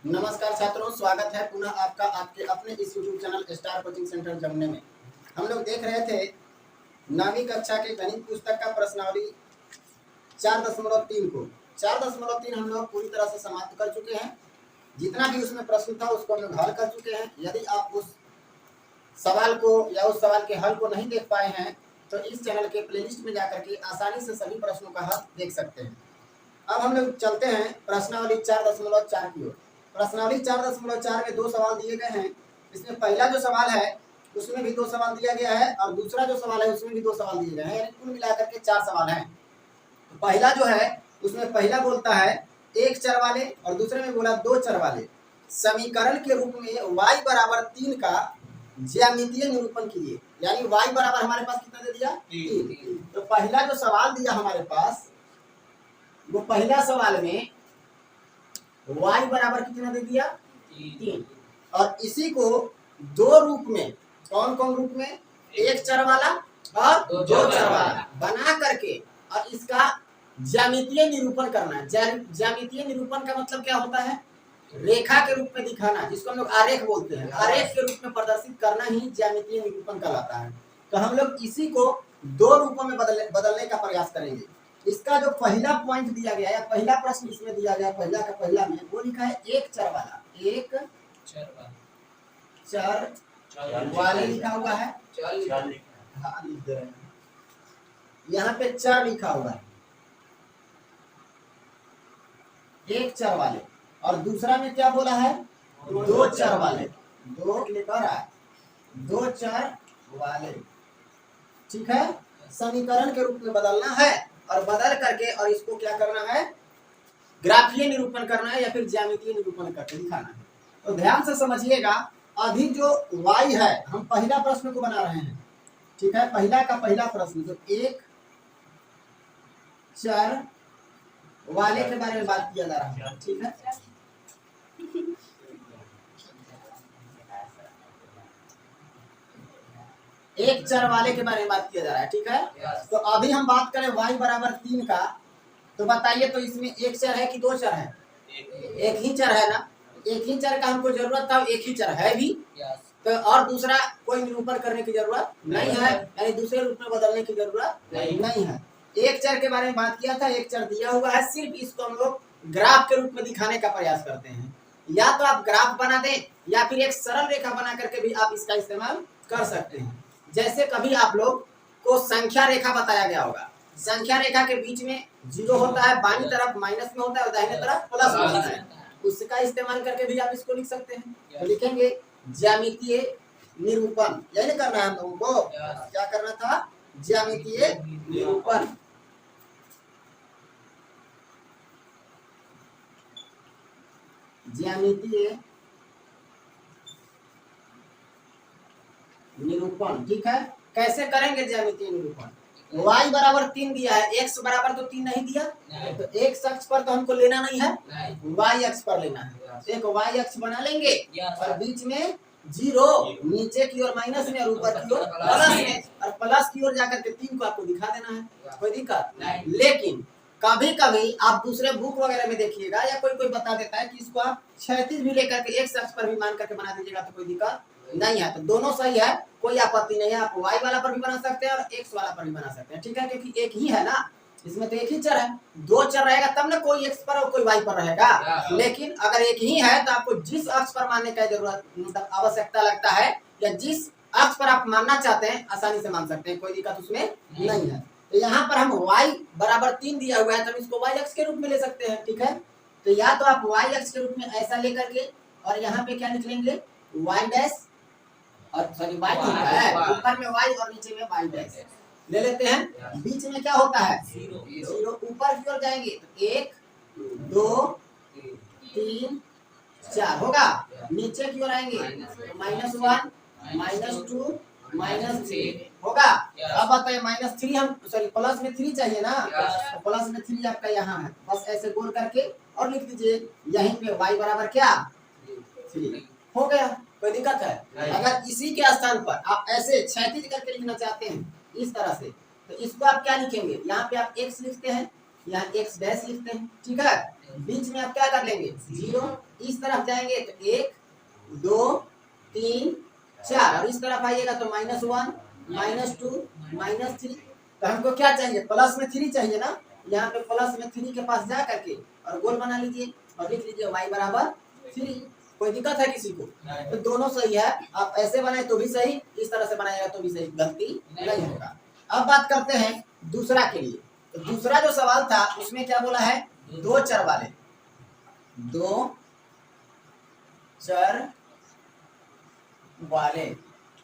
नमस्कार छात्रों, स्वागत है पुनः आपका आपके अपने इस YouTube channel star coaching centre जमने में। हम लोग देख रहे थे 9वीं कक्षा के गणित पुस्तक का प्रश्नावली 4.3 को 4.3 हम लोग पूरी तरह से समाप्त कर चुके हैं। जितना भी उसमें प्रश्न था उसको हम लोग हल कर चुके हैं। यदि आप उस सवाल को या उस सवाल के हल को नहीं देख पाए हैं तो इस चैनल के प्लेलिस्ट में जाकर के आसानी से सभी प्रश्नों का हल देख सकते हैं। अब हम लोग चलते हैं प्रश्नावली 4.4 की ओर। प्रश्नावली 4.4 में दो सवाल दिए गए हैं। इसमें पहला जो सवाल है उसमें भी दो सवाल दिया गया है और दूसरा जो सवाल है उसमें भी दो सवाल दिए गए हैं, यानी कुल मिलाकर के 4 सवाल हैं। तो पहला जो है उसमें पहला बोलता है एक चर वाले और दूसरे में बोला दो चर वाले समीकरण के रूप में y बराबर 3 का ज्यामितीय निरूपण कीजिए। यानी y बराबर हमारे पास कितना दे दिया 3। तो पहला जो सवाल दिया हमारे पास वो पहला सवाल में y बराबर कितना दे दिया 3 और इसी को दो रूप में, कौन कौन रूप में, एक चर वाला और दो चर वाला बना करके और इसका ज्यामितीय निरूपण करना है। ज्यामितीय निरूपण का मतलब क्या होता है? रेखा के रूप में दिखाना, जिसको हम लोग आरेख बोलते हैं। आरेख के रूप में प्रदर्शित करना ही ज्यामितीय निरूपण कहलाता है। तो हम लोग इसी को दो रूपों में बदलने का प्रयास करेंगे। इसका जो पहला पॉइंट दिया गया या पहला प्रश्न इसमें दिया गया, पहला का पहला में वो लिखा है एक चर वाला, एक चर वाले लिखा हुआ है। हाँ, लिख दे रहे हैं, यहाँ पे चर लिखा हुआ है, एक चर वाले। और दूसरा में क्या बोला है? दो चर वाले, दो लिखा रहा है, दो चर वाले। ठीक है, समीकरण के रूप में बदलना है और बदल करके और इसको क्या करना है? ग्राफीय निरूपण करना है या फिर ज्यामितीय निरूपण करके दिखाना है। तो ध्यान से समझिएगा। अभी जो y है हम पहला प्रश्न को बना रहे हैं। ठीक है, पहला का पहला प्रश्न जो एक चर वाले के बारे में बात किया जा रहा है। ठीक है, एक चर वाले के बारे में बात किया जा रहा है। ठीक है, तो अभी हम बात करें y बराबर 3 का। तो बताइए, तो इसमें एक चर है कि दो चर है? एक ही चर है ना। एक ही चर का हमको जरूरत था, एक ही चर है भी। तो और दूसरा कोई निरूपण करने की जरूरत नहीं है, यानी दूसरे रूप में बदलने की जरूरत नहीं है। एक चर के बारे में बात किया था, एक चर दिया हुआ है, सिर्फ इसको हम लोग ग्राफ के रूप में दिखाने का प्रयास करते हैं। या तो आप ग्राफ बना दें या फिर एक सरल रेखा बना करके भी आप इसका इस्तेमाल कर सकते हैं। जैसे कभी आप लोग को संख्या रेखा बताया गया होगा, संख्या रेखा के बीच में 0 होता है, बाईं तरफ माइनस में होता है और दाहिने तरफ प्लस में होता है। उसका इस्तेमाल करके भी आप इसको लिख सकते हैं। तो लिखेंगे ज्यामितीय निरूपण, यही करना है हम लोगों को। क्या करना था? ज्यामितीय निरूपण। ज्यामितीय निरूपण। ठीक है, कैसे करेंगे ज्यामितीय निरूपण? y बराबर 3 दिया है, x बराबर तो 3 नहीं दिया, तो x अक्ष पर तो हमको लेना नहीं है, y अक्ष पर लेना है। एक y अक्ष बना लेंगे और बीच में 0, नीचे की ओर माइनस में और ऊपर की ओर प्लस में, और प्लस की ओर जाकर के 3 को आपको दिखा देना है, कोई दिक्कत नहीं। लेकिन कभी कभी आप दूसरे बुक वगैरह में देखिएगा या कोई बता देता है कि इसको आप क्षैतिज भी लेकर के x अक्ष पर भी मान करके बना दीजिएगा, तो कोई दिक्कत नहीं है। तो दोनों सही है, कोई आपत्ति नहीं है। आप y वाला पर भी बना सकते हैं और x वाला पर भी बना सकते हैं। ठीक है, क्योंकि एक ही है ना, इसमें तो एक ही चर है। दो चर रहेगा तब ना कोई x पर और कोई y पर रहेगा। लेकिन अगर एक ही है तो आपको जिस अक्ष पर मानने का जरूरत मतलब आवश्यकता लगता है या जिस अक्ष पर आप मानना चाहते हैं आसानी से मान सकते हैं, कोई दिक्कत उसमें नहीं है। तो यहाँ पर हम y बराबर 3 दिया हुआ है तो इसको y अक्ष के रूप में ले सकते हैं। ठीक है, तो या तो आप y अक्ष के रूप में ऐसा लेकर के और यहाँ पे क्या लिखेंगे y डैश और सॉरी y है, ऊपर में y और नीचे में y डैश ले लेते हैं। बीच में क्या होता है? 0। ऊपर की ओर जाएंगे तो 1 2 3 4 होगा, नीचे की ओर आएंगे तो -1 -2 -3 होगा। अब बताइए -3 हम सॉरी प्लस में 3 चाहिए ना, तो प्लस में 3 आपका यहाँ है, बस ऐसे गोल करके और लिख दीजिए यहीं पे y बराबर क्या 3 हो गया। कोई दिक्कत है? अगर इसी के स्थान पर आप ऐसे क्षैतिज करके लिखना चाहते हैं इस तरह से, तो इसको आप क्या लिखेंगे? यहाँ पे आप x लिखते हैं यहाँ x डैश लिखते हैं, ठीक है। बीच में आप क्या कर लेंगे 0, इस तरफ जाएंगे तो 1 2 3 4 और इस तरफ आइएगा तो -1 -2 -3। तो हमको क्या चाहिए प्लस में 3 चाहिए ना, यहाँ पे प्लस में 3 के पास जा करके और गोल बना लीजिए और लिख लीजिए y बराबर 3। कोई दिक्कत है किसी को? तो दोनों सही है, आप ऐसे बनाए तो भी सही, इस तरह से बनाएगा तो भी सही, गलती नहीं होगा। अब बात करते हैं दूसरा के लिए। तो दूसरा जो सवाल था उसमें क्या बोला है, दो चर वाले।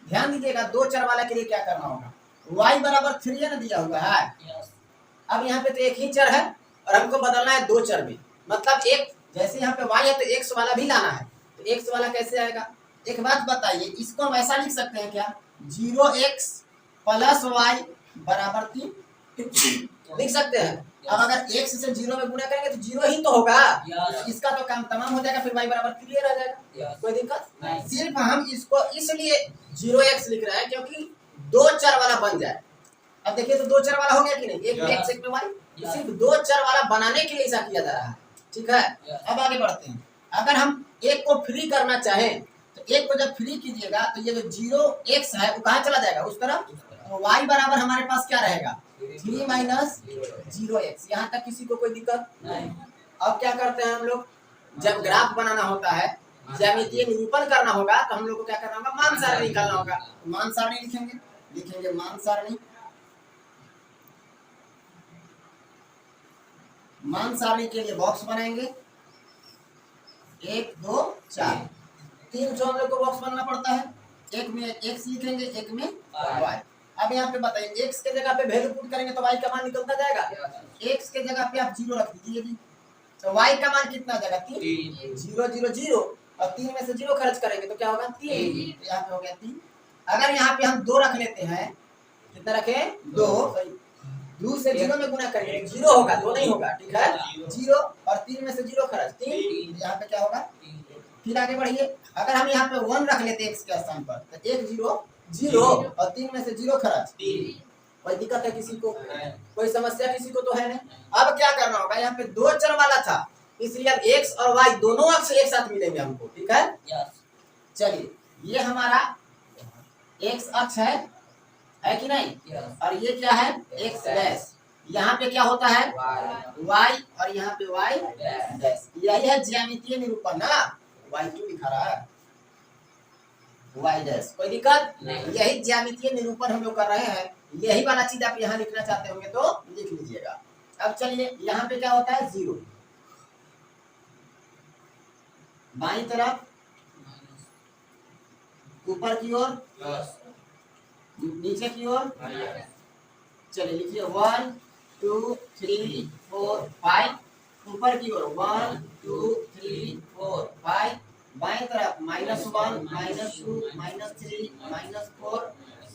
ध्यान दीजिएगा, दो चर वाले के लिए क्या करना होगा, y बराबर 3 है ना दिया हुआ है। अब यहाँ पे तो एक ही चर है और हमको बदलना है दो चर में, मतलब एक जैसे यहाँ पे y है तो x वाला भी लाना है। तो x वाला कैसे आएगा, एक बात बताइए, इसको हम ऐसा लिख सकते हैं क्या, 0x प्लस y बराबर 3 लिख सकते हैं। अब अगर x से 0 में गुणा करेंगे तो 0 ही तो होगा, इसका तो काम तमाम हो जाएगा, फिर y बराबर 3 रह जाएगा, कोई दिक्कत नहीं। सिर्फ हम इसको इसलिए 0x लिख रहे हैं क्योंकि दो चर वाला बन जाए। अब देखिए तो दो चर वाला हो गया कि नहीं, एक में x एक में y, सिर्फ दो चर वाला बनाने के लिए ऐसा किया जा रहा है, ठीक है। अब आगे बढ़ते हैं, अगर हम एक को फ्री करना चाहें तो एक को जब फ्री कीजिएगा तो ये जो 0x है वो कहाँ चला जाएगा, उस तरफ। तो y बराबर हमारे पास क्या रहेगा 3 माइनस 0x। यहाँ तक किसी को कोई दिक्कत नहीं। अब क्या करते हैं हम लोग, जब ग्राफ बनाना होता है, ज्यामितीय निरूपण करना होगा तो हम लोग को क्या करना होगा, मान सारणी निकालना होगा। मान सारणी लिखेंगे मान सारणी के लिए बॉक्स बनाएंगे 1 2 4 3 जो हम लोग को बॉक्स बनाना पड़ता है। एक में x लिखेंगे, एक में y। अब यहाँ पे बताइए x के जगह पे वैल्यू पुट करेंगे तो y का मान निकलता जाएगा, x के जगह पे आप 0 रख दीजिए जी, तो y का मान कितना आ जाएगा 3 0 0 0 और 3 में से 0 खर्च करेंगे तो क्या होगा 3, यहाँ पे हो गया 3। अगर यहाँ पे हम 2 रख लेते हैं, कितना रखे 2 से 0 में गुणा करेंगे 0 होगा, 2 नहीं होगा, ठीक है 0 और 3 में से 0 खर्च 3, यहाँ पे क्या होगा। फिर आगे बढ़िए, अगर हम यहाँ पे 1 रख लेते x के स्थान पर तो 1 0 0 और 3 में से 0 खर्च 3। कोई दिक्कत है किसी को, कोई समस्या किसी को तो है नहीं। अब क्या करना होगा, यहाँ पे दो चर वाला था इसलिए अब x और y दोनों अक्ष एक साथ मिलेंगे हमको, ठीक है। चलिए ये हमारा x अक्ष है कि नहीं, और ये क्या है x डैश। यहाँ पे क्या होता है y और यहाँ पे y डैश। यही है ज्यामितीय निरूपण ना, y2 लिखा रहा है y डैश, कोई दिक्कत नहीं। यही ज्यामितीय निरूपण हम लोग कर रहे हैं, यही वाला चीज आप यहाँ लिखना चाहते होंगे तो लिख लीजिएगा। अब चलिए यहाँ पे क्या होता है 0, बाईं तरफ ऊपर की ओर नीचे की ओर। चलिए लिखिए 1 2 3 4 5, ऊपर की ओर 1 2 3 4 5, बाएं तरफ -1 -2 -3 -4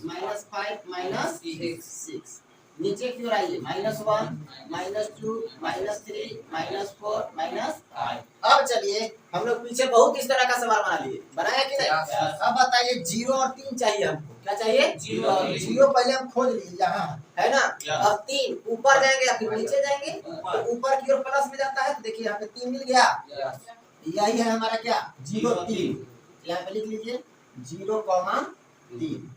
-5 -6, नीचे की ओर आइए -1 -2 -3 -4 -5। अब चलिए हम लोग पीछे बहुत इस तरह का सवाल बना लिए, बनाया कि नहीं। अब बताइए 0 और 3 चाहिए हमको, क्या चाहिए 0 पहले हम खोज लीजिए यहाँ है ना, और 3 ऊपर जाएंगे या फिर नीचे जाएंगे, तो ऊपर की ओर प्लस में जाता है तो देखिए यहाँ पे 3 मिल गया, यही है हमारा क्या 0 3, यहाँ पे लिख लीजिए 0,3।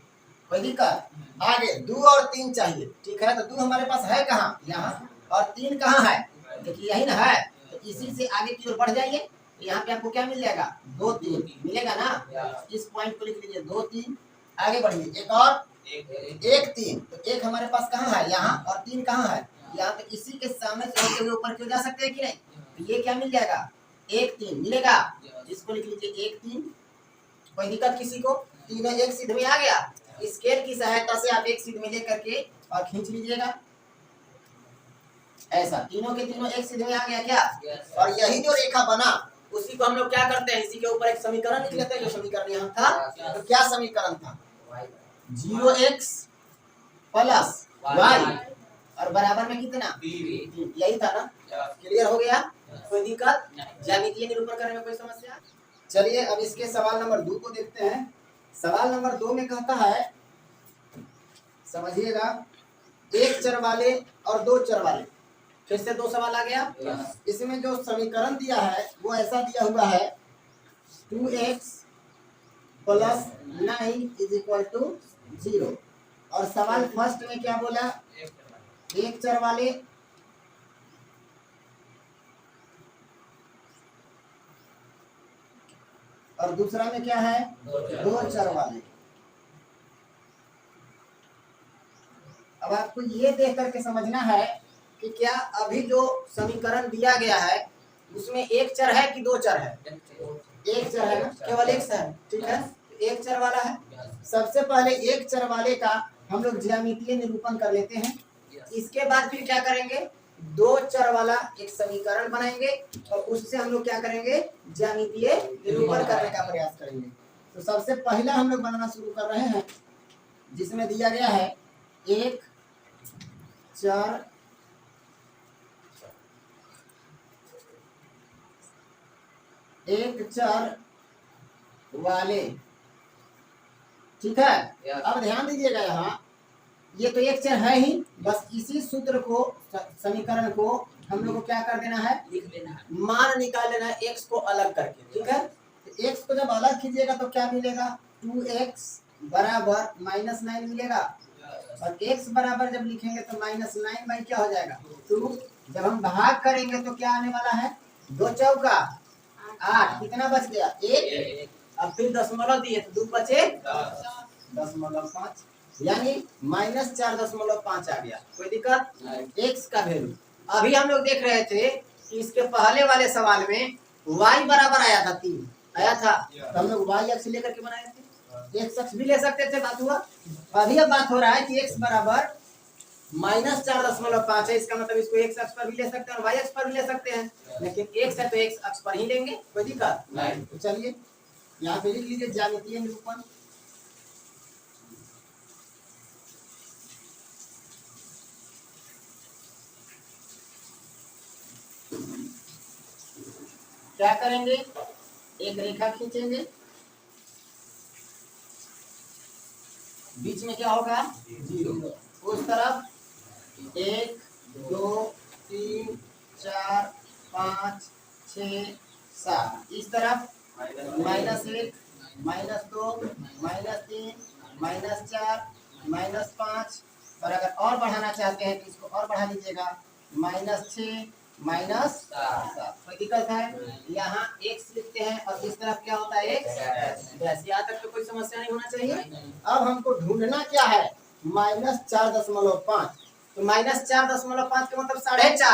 कोई दिक्कत, आगे 2 और 3 चाहिए, ठीक है। तो 2 हमारे पास है कहाँ, यहाँ, और 3 कहाँ है, देखिए यही ना है। तो इसी से आगे की ओर बढ़ जाइए, यहाँ पे आपको क्या मिल जाएगा 2 3 मिलेगा ना, इस पॉइंट को लिख लीजिए 2 3। आगे बढ़िए, एक और 1 3, तो 1 हमारे पास कहाँ है यहाँ, और 3 कहाँ है यहाँ, पे इसी के सामने से होते हुए ऊपर क्यों जा सकते हैं कि नहीं। तो ये क्या मिल जाएगा 1 3 मिलेगा, इसको लिख लीजिए 1 3। कोई दिक्कत किसी को, तीनों एक सिद्ध में आ गया। स्केल की सहायता से आप एक सिद्ध में लेकर के और खींच लीजिएगा, ऐसा तीनों के तीनों एक सिद्ध में आ गया क्या। और यही जो रेखा बना उसी को हम लोग क्या करते हैं, इसी के ऊपर एक समीकरण लिख लेते हैं। जो समीकरण यहाँ था, तो क्या समीकरण था 0x प्लस y और बराबर में कितना 3, यही था ना। क्लियर हो गया, कोई दिक्कत, ज्यामितीय निरूपण करने में कोई समस्या। चलिए अब इसके सवाल नंबर 2 को देखते हैं। सवाल नंबर 2 में कहता है, समझिएगा, एक चर वाले और दो चर वाले फिर से दो सवाल आ गया। इसमें जो समीकरण दिया है वो ऐसा दिया हुआ है 2x plus 9 is equal to 0। और सवाल फर्स्ट में क्या बोला, एक चर वाले और दूसरा में क्या है, दो चर वाले। अब आपको ये देख करके समझना है कि क्या अभी जो समीकरण दिया गया है उसमें एक चर है कि दो चर है? एक चर है ना, केवल एक चर, ठीक है, एक चर वाला है। सबसे पहले एक चर वाले का हम लोग ज्यामितीय निरूपण कर लेते हैं। इसके बाद फिर क्या करेंगे, दो चर वाला एक समीकरण बनाएंगे और उससे हम लोग क्या करेंगे, ज्यामितीय निरूपण करने का प्रयास करेंगे। तो सबसे पहला हम लोग बनाना शुरू कर रहे हैं जिसमें दिया गया है एक चर वाले, ठीक है। अब ध्यान दीजिएगा, यहाँ ये तो एक चर है ही, बस इसी सूत्र को, समीकरण को हम लोग को क्या कर देना है, लिख देना है, मान निकाल लेना है x को अलग करके, ठीक है। तो x को जब अलग कीजिएगा तो क्या मिलेगा, 2x बराबर -9 मिलेगा। और x बराबर जब लिखेंगे तो -9 बाई क्या हो जाएगा, 2। जब हम भाग करेंगे तो क्या आने वाला है, 2 चौका 8, कितना बच गया, 1। अब फिर दशमलव दिए तो 2 बचे 10.5, यानी -4.5 आ गया। कोई दिक्कत, x का वैल्यू। अभी हम लोग देख रहे थे कि इसके पहले वाले सवाल में y बराबर आया था 3 आया था, तो हम लोग y अक्ष लेकर के बनाए थे, x अक्ष भी ले सकते थे, बात हुआ। अभी अब बात हो रहा है कि x बराबर -4.5 है, इसका मतलब इसको x अक्ष पर भी ले सकते हैं और y अक्ष पर भी ले सकते हैं, लेकिन x है तो x अक्ष पर ही लेंगे, कोई दिक्कत नहीं। तो चलिए यहाँ पे लिख लीजिए ज्यामितीय निरूपण। क्या करेंगे, एक रेखा खींचेंगे, बीच में क्या होगा, 0। उस तरफ 1 2 3 4 5 6 7, इस तरफ -1 -2 -3 -4 -5, और अगर और बढ़ाना चाहते हैं तो इसको और बढ़ा लीजिएगा, -6 -7। कोई दिक्कत है, यहाँ x लिखते हैं और इस तरफ क्या होता है x, यहाँ तक तो कोई समस्या नहीं होना चाहिए। अब हमको ढूंढना क्या है, -4.5, तो -4.5 का मतलब 4.5,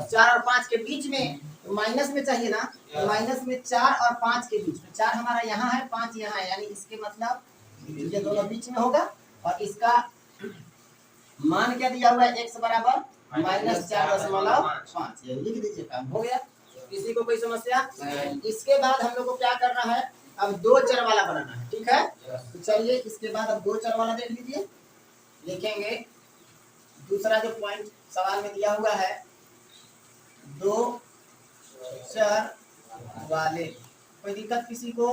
4 और 5 के बीच में, तो माइनस में चाहिए ना, तो माइनस में 4 और 5 के बीच, तो 4 हमारा यहाँ है, 5 यहाँ है, यानी इसके मतलब ये दोनों बीच में होगा। और इसका मान क्या दिया हुआ है, x बराबर -4.5, ये लिख दीजिए, काम हो गया। किसी को कोई समस्या? इसके बाद हम लोग को क्या करना है, अब दो चर वाला बनाना है, ठीक है। तो चलिए इसके बाद अब दो चर वाला देख लीजिए, लिखेंगे दूसरा जो पॉइंट सवाल में दिया हुआ है, दो चर वाले। कोई दिक्कत किसी को?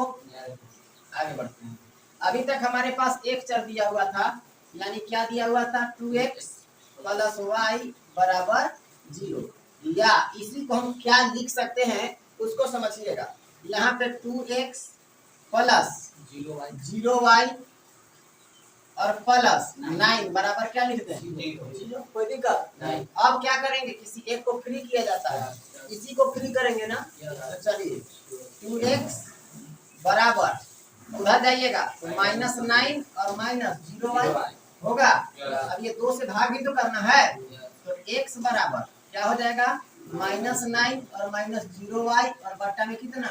आगे बढ़ते हैं। अभी तक हमारे पास एक चर दिया हुआ था, यानी क्या दिया हुआ था, 2x प्लस y बराबर 0, या इसी को हम क्या लिख सकते हैं उसको समझिएगा। यहाँ पे 2x प्लस 0y और प्लस 9 बराबर क्या लिखते हैं, 0। कोई दिक्कत नहीं। अब क्या करेंगे, किसी एक को फ्री किया जाता है, इसी को फ्री करेंगे ना। तो चलिए 2x बराबर, उधर जाइएगा तो -9 और -0y होगा। अब ये 2 से भाग भी तो करना है, तो x बराबर क्या हो जाएगा, -9 और -0y और बट्टा में कितना,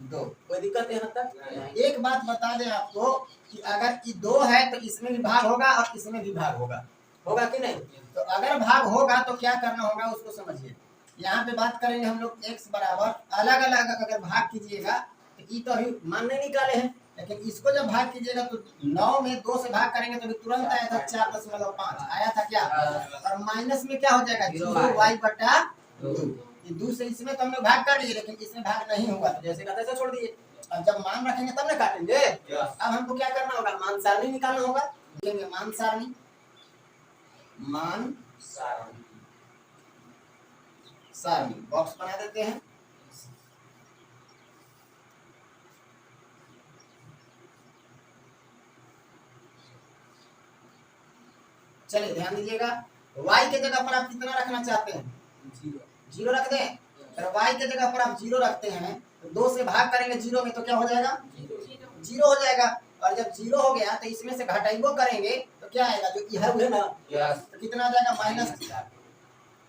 2। कोई दिक्कत है यहाँ तक? एक बात बता दें आपको कि अगर ये 2 है तो इसमें भी भाग होगा और इसमें भी भाग होगा, होगा कि नहीं? तो अगर भाग होगा तो क्या करना होगा उसको समझिए। यहाँ पे बात करेंगे हम लोग x बराबर, अलग अलग अगर भाग कीजिएगा तो ये तो अभी मान नहीं निकाले हैं, लेकिन इसको जब भाग कीजिएगा तो 9 में 2 से भाग करेंगे तो तुरंत आया था 4.5 आया था क्या, और माइनस में क्या हो जाएगा, 0y बटा 2। 2 से इसमें तो हम लोग भाग कर लिए, लेकिन इसमें भाग नहीं होगा, तो जैसे का तैसे छोड़ दिए। अब जब मान रखेंगे तब ना काटेंगे। अब हमको क्या करना होगा, मान सारणी निकालना होगा। देखेंगे मान सारणी, सारणी। बॉक्स बना देते हैं। चलिए ध्यान दीजिएगा, y के जगह पर आप कितना रखना चाहते हैं? 0 रख दें। अगर y के जगह पर आप 0 रखते हैं तो 2 से भाग करेंगे 0 में तो क्या हो जाएगा? 0 हो जाएगा। और जब 0 हो गया तो इसमें से घटाइबो करेंगे तो क्या आएगा? जो यह है ना, तो कितना आ जाएगा?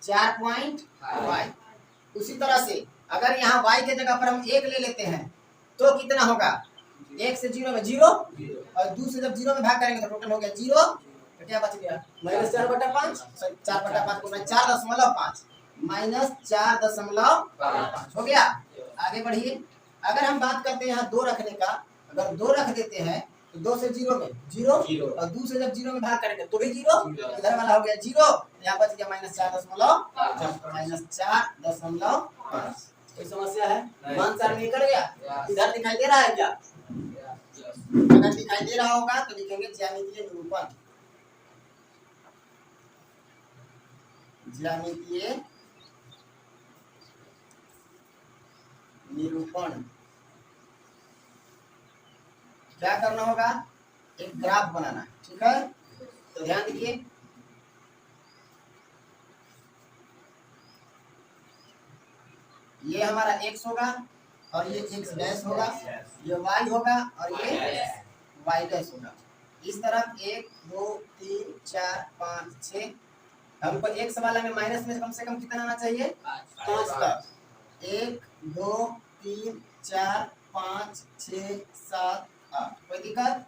-4.5। उसी तरह से अगर यहाँ y के जगह पर हम 1 ले लेते हैं तो कितना होगा? 1 से 0 में 0 और 2 से जब 0 में भाग करेंगे तो टोटल हो गया 0। तो क्या बच गया? -4/5। 4/5 को 4.5 -4.5 हो गया। आगे बढ़िए। अगर हम बात करते हैं यहाँ 2 रखने का, अगर 2 रख देते हैं तो 2 से 0 में 0 और 2 से जब 0 में भाग करेंगे तो भी 0, इधर वाला हो गया 0, यहाँ बच गया -4.5। कोई समस्या है? मान सारणी निकल गया। इधर दिखाई दे रहा है क्या? अगर दिखाई दे रहा होगा तो लिखेंगे ज्यामितीय निरूपण। ज्यामितीय निरूपण क्या करना होगा? एक ग्राफ बनाना है, ठीक है? तो ध्यान दीजिए, ये हमारा x होगा और ये x डैश होगा, ये y होगा और ये y डैश होगा। इस तरफ 1 2 3 4 5 6। हमको x वाला में माइनस में कम से कम कितना आना चाहिए? 5 तक। 1 2 3 4 5 6 7 8। कोई दिक्कत?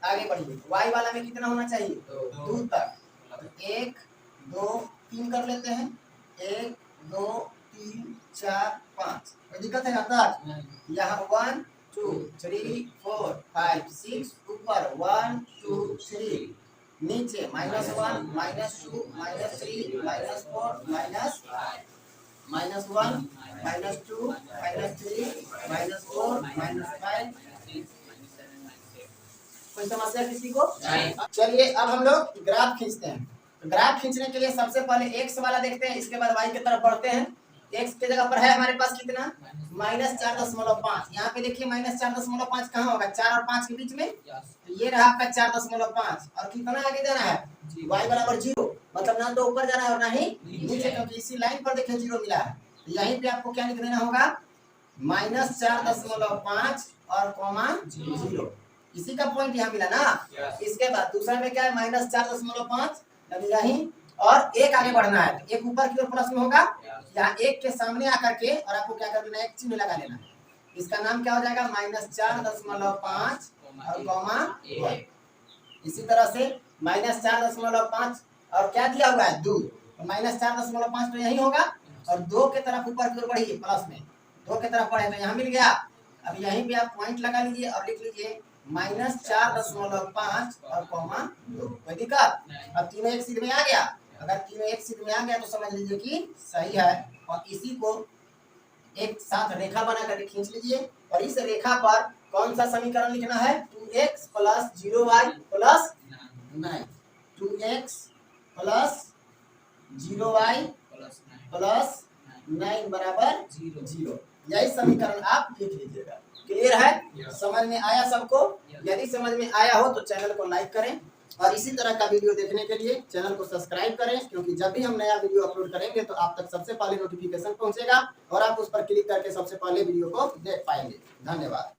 आगे बढ़िए। y वाला में कितना होना चाहिए? 2 तक। 1 2 3 कर लेते हैं। 1 2 3 4 5। कोई दिक्कत है यहाँ तक? यहाँ 1 2 3 4 5 6 ऊपर 1 2 3 नीचे -1 -2 -3 -4 -1 -2 -3 -4 -5। कोई समस्या किसी को? चलिए अब हम लोग ग्राफ खींचते हैं। तो ग्राफ खींचने के लिए सबसे पहले x वाला देखते हैं, इसके बाद y की तरफ बढ़ते हैं। x के जगह पर है हमारे पास कितना? -4.5। यहाँ पे देखिए -4.5 कहाँ होगा? 4 और 5 के बीच में। तो ये रहा आपका 4.5 और कितना आगे जाना है? y बराबर 0, मतलब ना तो ऊपर जाना है और ना ही नीचे, क्योंकि इसी लाइन पर देखिए 0 मिला है। तो यहीं पे आपको क्या लिख देना होगा? -4.5 और कॉमा 0। इसी का पॉइंट यहाँ मिला ना। इसके बाद दूसरा में क्या है? -4.5 यानी यहीं और 1 आगे बढ़ना है। तो 1 ऊपर की ओर प्लस में होगा, यहाँ 1 के सामने आकर के और आपको क्या कर देना है? एक चिन्ह लगा लेना है। इसका नाम क्या हो जाएगा? -4.5 और कॉमा 1। इसी तरह से -4.5 और क्या दिया हुआ है? 2। तो -4.5 तो यही होगा और 2 के तरफ ऊपर की ओर बढ़िए, प्लस में 2 के तरफ बढ़े तो यहाँ मिल गया। अब यहीं पे आप पॉइंट लगा लीजिए और लिख लीजिए -4.5 और कॉमा 2। कोई दिक्कत? अब तीनों एक सीध में आ गया। अगर तीनों एक सीध में आ गया तो समझ लीजिए कि सही है। और इसी को एक साथ रेखा बना करके खींच लीजिए और इस रेखा पर कौन सा समीकरण लिखना है? 2x + 0y + 9। 2x + 0y + 9 बराबर 0। यही समीकरण आप लिख लीजिएगा। क्लियर है? समझ में आया सबको? यदि समझ में आया हो तो चैनल को लाइक करें और इसी तरह का वीडियो देखने के लिए चैनल को सब्सक्राइब करें, क्योंकि जब भी हम नया वीडियो अपलोड करेंगे तो आप तक सबसे पहले नोटिफिकेशन पहुंचेगा और आप उस पर क्लिक करके सबसे पहले वीडियो को देख पाएंगे। धन्यवाद।